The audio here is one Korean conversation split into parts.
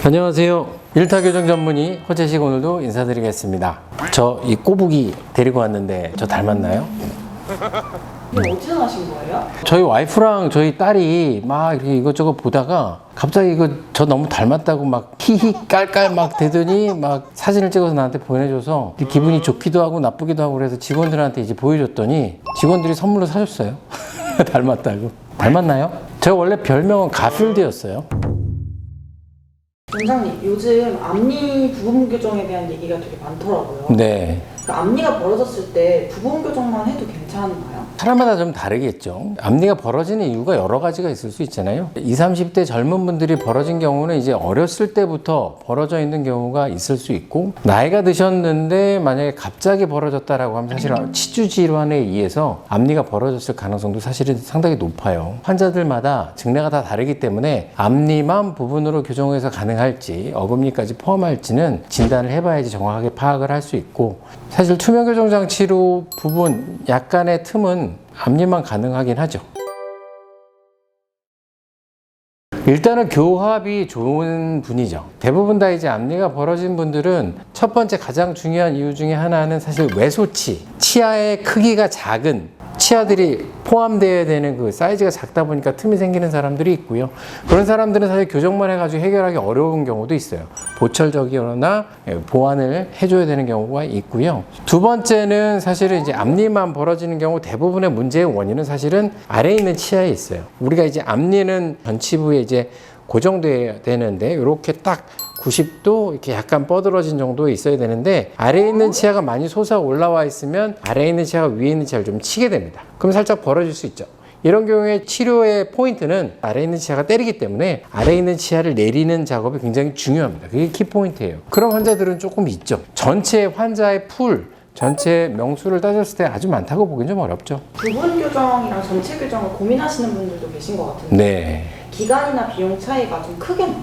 안녕하세요. 일타교정 전문의 허재식 오늘도 인사드리겠습니다. 저 이 꼬부기 데리고 왔는데 저 닮았나요? 이거 어디서 나신 거예요? 저희 와이프랑 저희 딸이 막 이렇게 이것저것 보다가 갑자기 이거 저 너무 닮았다고 막 히히 깔깔 막 대더니 막 사진을 찍어서 나한테 보내줘서 기분이 좋기도 하고 나쁘기도 하고 그래서 직원들한테 이제 보여줬더니 직원들이 선물로 사줬어요. 닮았다고. 닮았나요? 제가 원래 별명은 가필드였어요. 원장님, 요즘 앞니 부분 교정에 대한 얘기가 되게 많더라고요. 네. 그러니까 앞니가 벌어졌을 때 부분 교정만 해도 괜찮나요? 사람마다 좀 다르겠죠. 앞니가 벌어지는 이유가 여러 가지가 있을 수 있잖아요. 20, 30대 젊은 분들이 벌어진 경우는 이제 어렸을 때부터 벌어져 있는 경우가 있을 수 있고, 나이가 드셨는데 만약에 갑자기 벌어졌다라고 하면 사실은 치주 질환에 의해서 앞니가 벌어졌을 가능성도 사실은 상당히 높아요. 환자들마다 증례가 다 다르기 때문에 앞니만 부분으로 교정해서 가능할지 어금니까지 포함할지는 진단을 해봐야지 정확하게 파악을 할 수 있고, 사실 투명 교정 장치로 부분 약간의 틈은 앞니만 가능하긴 하죠. 일단은 교합이 좋은 분이죠. 대부분 다 이제 앞니가 벌어진 분들은 첫 번째 가장 중요한 이유 중에 하나는 사실 외소치, 치아의 크기가 작은 치아들이 포함되어야 되는 그 사이즈가 작다 보니까 틈이 생기는 사람들이 있고요. 그런 사람들은 사실 교정만 해가지고 해결하기 어려운 경우도 있어요. 보철적이거나 보완을 해줘야 되는 경우가 있고요. 두 번째는 사실은 이제 앞니만 벌어지는 경우 대부분의 문제의 원인은 사실은 아래에 있는 치아에 있어요. 우리가 이제 앞니는 전치부에 이제 고정돼야 되는데 이렇게 딱 90도 이렇게 약간 뻗어진 정도에 있어야 되는데 아래에 있는 치아가 많이 솟아 올라와 있으면 아래에 있는 치아가 위에 있는 치아를 좀 치게 됩니다. 그럼 살짝 벌어질 수 있죠. 이런 경우에 치료의 포인트는 아래에 있는 치아가 때리기 때문에 아래에 있는 치아를 내리는 작업이 굉장히 중요합니다. 그게 키포인트예요. 그런 환자들은 조금 있죠. 전체 환자의 전체 명수를 따졌을 때 아주 많다고 보기는 좀 어렵죠. 부분 교정이랑 전체 교정을 고민하시는 분들도 계신 것 같은데 네. 기간이나 비용 차이가 좀 크게 나요?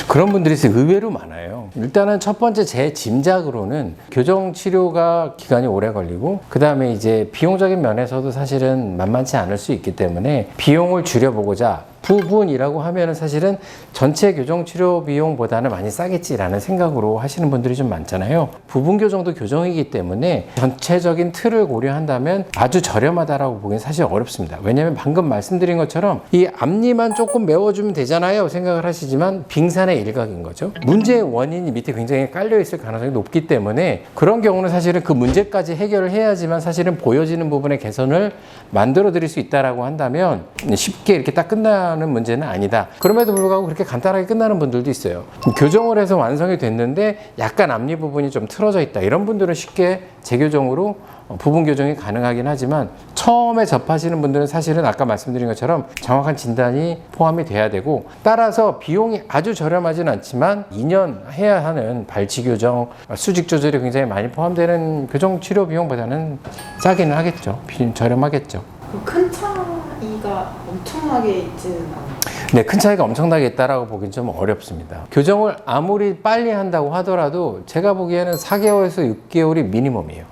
그런 분들이 의외로 많아요. 일단은 첫 번째 제 짐작으로는 교정 치료가 기간이 오래 걸리고 그 다음에 이제 비용적인 면에서도 사실은 만만치 않을 수 있기 때문에 비용을 줄여보고자 부분이라고 하면은 사실은 전체 교정 치료 비용보다는 많이 싸겠지라는 생각으로 하시는 분들이 좀 많잖아요. 부분 교정도 교정이기 때문에 전체적인 틀을 고려한다면 아주 저렴하다라고 보기엔 사실 어렵습니다. 왜냐하면 방금 말씀드린 것처럼 이 앞니만 조금 메워주면 되잖아요 생각을 하시지만 빙산의 일각인 거죠. 문제의 원인이 밑에 굉장히 깔려 있을 가능성이 높기 때문에 그런 경우는 사실은 그 문제까지 해결을 해야지만 사실은 보여지는 부분의 개선을 만들어 드릴 수 있다라고 한다면 쉽게 이렇게 딱 끝나는 문제는 아니다. 그럼에도 불구하고 그렇게 간단하게 끝나는 분들도 있어요. 교정을 해서 완성이 됐는데 약간 앞니 부분이 좀 틀어져 있다. 이런 분들은 쉽게 재교정으로 부분 교정이 가능하긴 하지만 처음에 접하시는 분들은 사실은 아까 말씀드린 것처럼 정확한 진단이 포함이 돼야 되고 따라서 비용이 아주 저렴하진 않지만 2년 해야 하는 발치 교정, 수직 조절이 굉장히 많이 포함되는 교정 치료 비용보다는 싸기는 하겠죠. 저렴하겠죠. 큰 차이가 엄청나게 있지는 않아요. 네, 큰 차이가 엄청나게 있다라고 보기는 좀 어렵습니다. 교정을 아무리 빨리 한다고 하더라도 제가 보기에는 4개월에서 6개월이 미니멈이에요.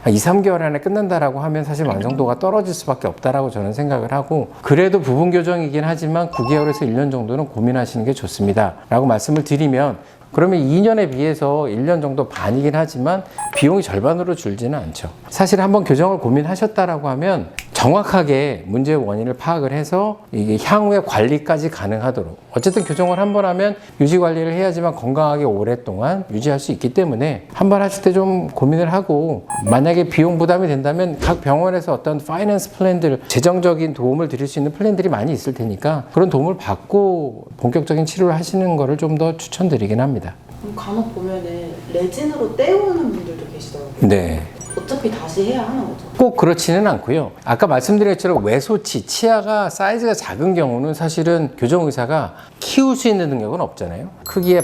2, 3개월 안에 끝난다라고 하면 사실 완성도가 떨어질 수밖에 없다라고 저는 생각을 하고 그래도 부분 교정이긴 하지만 9개월에서 1년 정도는 고민하시는 게 좋습니다. 라고 말씀을 드리면 그러면 2년에 비해서 1년 정도 반이긴 하지만 비용이 절반으로 줄지는 않죠. 사실 한번 교정을 고민하셨다라고 하면 정확하게 문제의 원인을 파악을 해서 이게 향후에 관리까지 가능하도록 어쨌든 교정을 한 번 하면 유지 관리를 해야지만 건강하게 오랫동안 유지할 수 있기 때문에 한 번 하실 때 좀 고민을 하고 만약에 비용 부담이 된다면 각 병원에서 어떤 파이낸스 플랜들 재정적인 도움을 드릴 수 있는 플랜들이 많이 있을 테니까 그런 도움을 받고 본격적인 치료를 하시는 거를 좀 더 추천드리긴 합니다. 그럼 간혹 보면은 레진으로 때우는 분들도 계시더라고요. 네. 어차피 다시 해야 하는 거죠. 꼭 그렇지는 않고요. 아까 말씀드린 것처럼 외소치, 치아가 사이즈가 작은 경우는 사실은 교정의사가 키울 수 있는 능력은 없잖아요. 크기의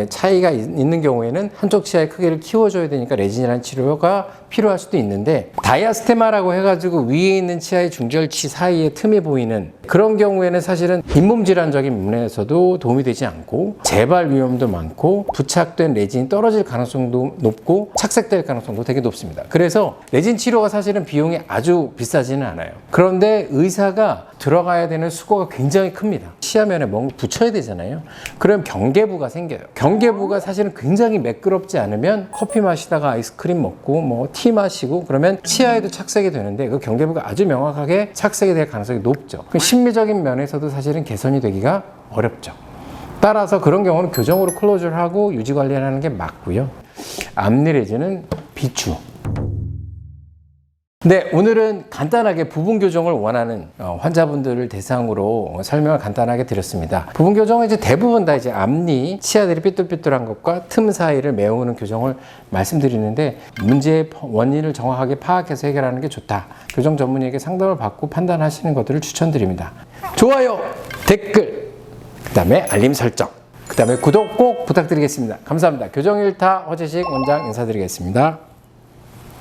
차이가 있는 경우에는 한쪽 치아의 크기를 키워줘야 되니까 레진이라는 치료가 필요할 수도 있는데 다이아스테마라고 해가지고 위에 있는 치아의 중절치 사이에 틈이 보이는 그런 경우에는 사실은 잇몸 질환적인 면에서도 도움이 되지 않고 재발 위험도 많고 부착된 레진이 떨어질 가능성도 높고 착색될 가능성도 되게 높습니다. 그래서 레진 치료가 사실은 사실은 비용이 아주 비싸지는 않아요. 그런데 의사가 들어가야 되는 수고가 굉장히 큽니다. 치아면에 뭔가 붙여야 되잖아요. 그럼 경계부가 생겨요. 경계부가 사실은 굉장히 매끄럽지 않으면 커피 마시다가 아이스크림 먹고 뭐 티 마시고 그러면 치아에도 착색이 되는데 그 경계부가 아주 명확하게 착색이 될 가능성이 높죠. 그 심리적인 면에서도 사실은 개선이 되기가 어렵죠. 따라서 그런 경우는 교정으로 클로즈를 하고 유지 관리를 하는 게 맞고요. 앞니레즈는 비추. 네, 오늘은 간단하게 부분 교정을 원하는 환자분들을 대상으로 설명을 간단하게 드렸습니다. 부분 교정은 이제 대부분 다 이제 앞니, 치아들이 삐뚤삐뚤한 것과 틈 사이를 메우는 교정을 말씀드리는데 문제의 원인을 정확하게 파악해서 해결하는 게 좋다. 교정 전문의에게 상담을 받고 판단하시는 것들을 추천드립니다. 좋아요, 댓글, 그 다음에 알림 설정, 그 다음에 구독 꼭 부탁드리겠습니다. 감사합니다. 교정일타 허재식 원장 인사드리겠습니다.